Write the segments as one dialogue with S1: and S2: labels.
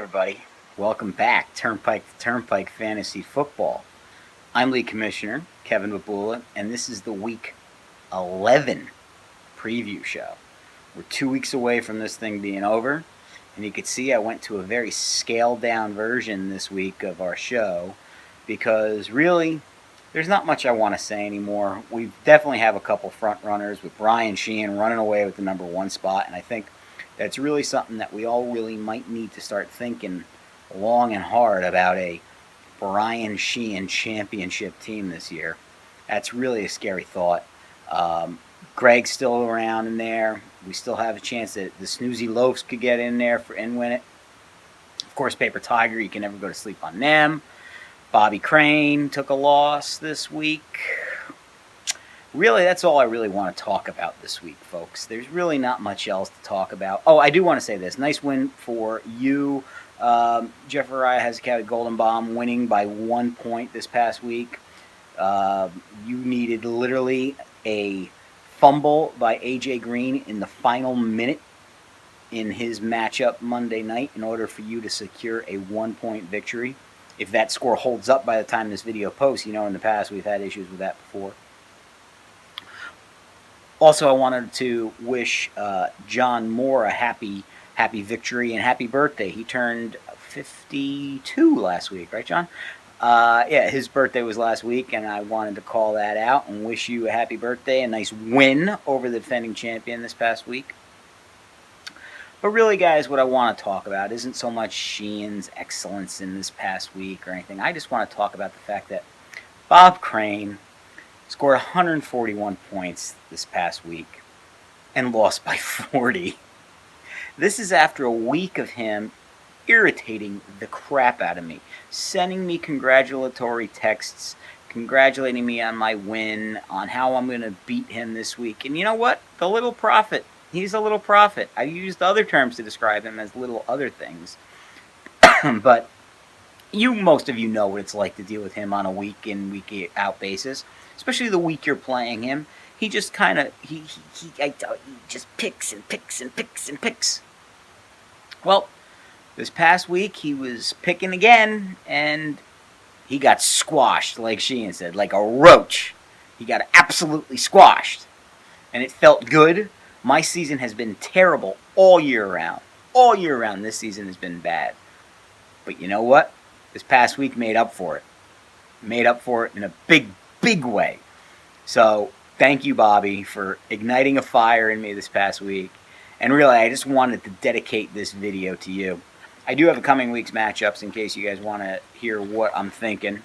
S1: everybody. Welcome back. Turnpike to Turnpike Fantasy Football. I'm League Commissioner Kevin Babula, and this is the Week 11 preview show. We're 2 weeks away from this thing being over, and you can see I went to a very scaled-down version this week of our show because really, there's not much I want to say anymore. We definitely have a couple front runners with Brian Sheehan running away with the number one spot, and I think that's really something that we all really might need to start thinking long and hard about a Brian Sheehan championship team this year. That's really a scary thought. Greg's still around in there. We still have a chance that the Snoozy Loafs could get in there and win it. Of course, Paper Tiger, you can never go to sleep on them. Bobby Crane took a loss this week. Really, that's all I really want to talk about this week, folks. There's really not much else to talk about. Oh, I do want to say this. Nice win for you. Jeff Araya has a Golden Bomb winning by 1 point this past week. You needed literally a fumble by A.J. Green in the final minute in his matchup Monday night in order for you to secure a 1 point victory. If that score holds up by the time this video posts, you know in the past we've had issues with that before. Also, I wanted to wish John Moore a happy victory and happy birthday. He turned 52 last week, right, John? Yeah, his birthday was last week, and I wanted to call that out and wish you a happy birthday, a nice win over the defending champion this past week. But really, guys, what I want to talk about isn't so much Sheehan's excellence in this past week or anything. I just want to talk about the fact that Bob Crane scored 141 points this past week and lost by 40. This is after a week of him irritating the crap out of me, sending me congratulatory texts, congratulating me on my win, on how I'm going to beat him this week. And you know what? The little prophet. He's a little prophet. I used other terms to describe him as little other things. But most of you know what it's like to deal with him on a week in, week out basis. Especially the week you're playing him. He just kind of, he just picks and picks and picks and picks. Well, this past week he was picking again, and he got squashed, like Sheehan said, like a roach. He got absolutely squashed. And it felt good. My season has been terrible all year round. All year round, this season has been bad. But you know what? This past week made up for it. Made up for it in a big way. So thank you, Bobby, for igniting a fire in me this past week. And really, I just wanted to dedicate this video to you. I do have a coming week's matchups in case you guys want to hear what I'm thinking.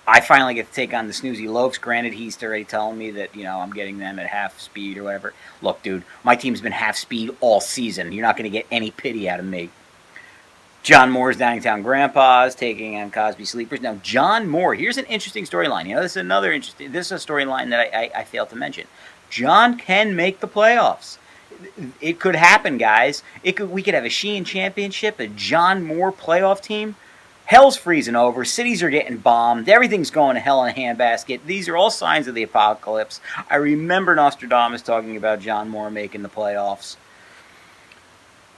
S1: I finally get to take on the Snoozy Loafs. Granted, he's already telling me that, I'm getting them at half speed or whatever. Look, dude, my team's been half speed all season. You're not going to get any pity out of me. John Moore's Downtown Grandpas taking on Cosby Sleepers. Now, John Moore, here's an interesting storyline. This is a storyline that I failed to mention. John can make the playoffs. It could happen, guys. We could have a Sheehan championship, a John Moore playoff team. Hell's freezing over. Cities are getting bombed. Everything's going to hell in a handbasket. These are all signs of the apocalypse. I remember Nostradamus talking about John Moore making the playoffs.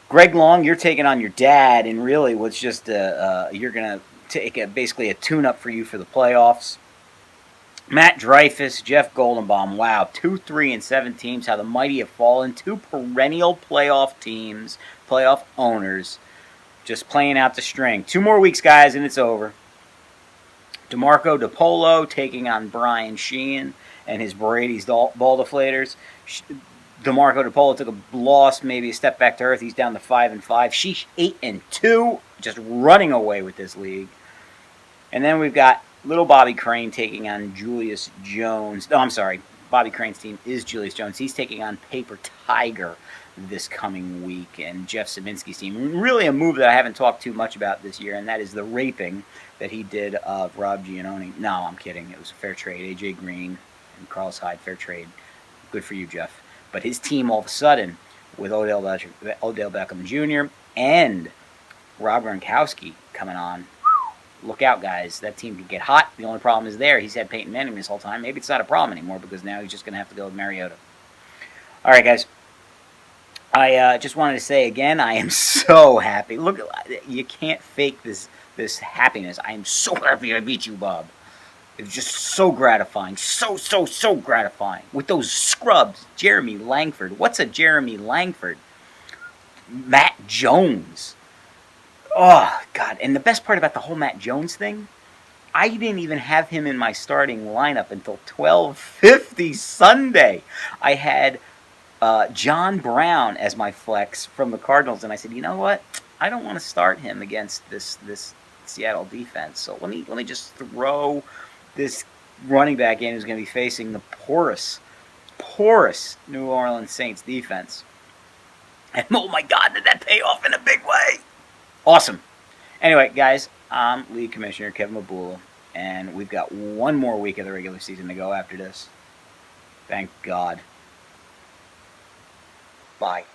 S1: Greg Long, you're taking on your dad, and really what's just you're going to take basically a tune-up for you for the playoffs. Matt Dreyfus, Jeff Goldenbaum, wow, 2-3-7 teams, how the mighty have fallen. Two perennial playoff teams, playoff owners, just playing out the string. 2 more weeks, guys, and it's over. DeMarco DePolo taking on Brian Sheehan and his Brady's ball deflators. DeMarco DePolo took a loss, maybe a step back to earth. He's down to 5-5. Sheesh, 8-2, just running away with this league. And then we've got little Bobby Crane taking on Julius Jones. No, I'm sorry. Bobby Crane's team is Julius Jones. He's taking on Paper Tiger this coming week. And Jeff Saminsky's team. Really a move that I haven't talked too much about this year, and that is the raping that he did of Rob Giannone. No, I'm kidding. It was a fair trade. A.J. Green and Carlos Hyde, fair trade. Good for you, Jeff. But his team all of a sudden, with Odell Beckham Jr. and Rob Gronkowski coming on, look out, guys. That team can get hot. The only problem is he's had Peyton Manning this whole time. Maybe it's not a problem anymore because now he's just going to have to go with Mariota. All right, guys. I just wanted to say again, I am so happy. Look, you can't fake this happiness. I am so happy I beat you, Bob. It was just so gratifying, so gratifying. With those scrubs, Jeremy Langford. What's a Jeremy Langford? Matt Jones. Oh God! And the best part about the whole Matt Jones thing, I didn't even have him in my starting lineup until 12:50 Sunday. I had John Brown as my flex from the Cardinals, and I said, you know what? I don't want to start him against this Seattle defense. So let me just throw this running back in who's going to be facing the porous New Orleans Saints defense. And oh my God, did that pay off in a big way? Awesome. Anyway, guys, I'm League Commissioner Kevin Mabula, and we've got one more week of the regular season to go after this. Thank God. Bye.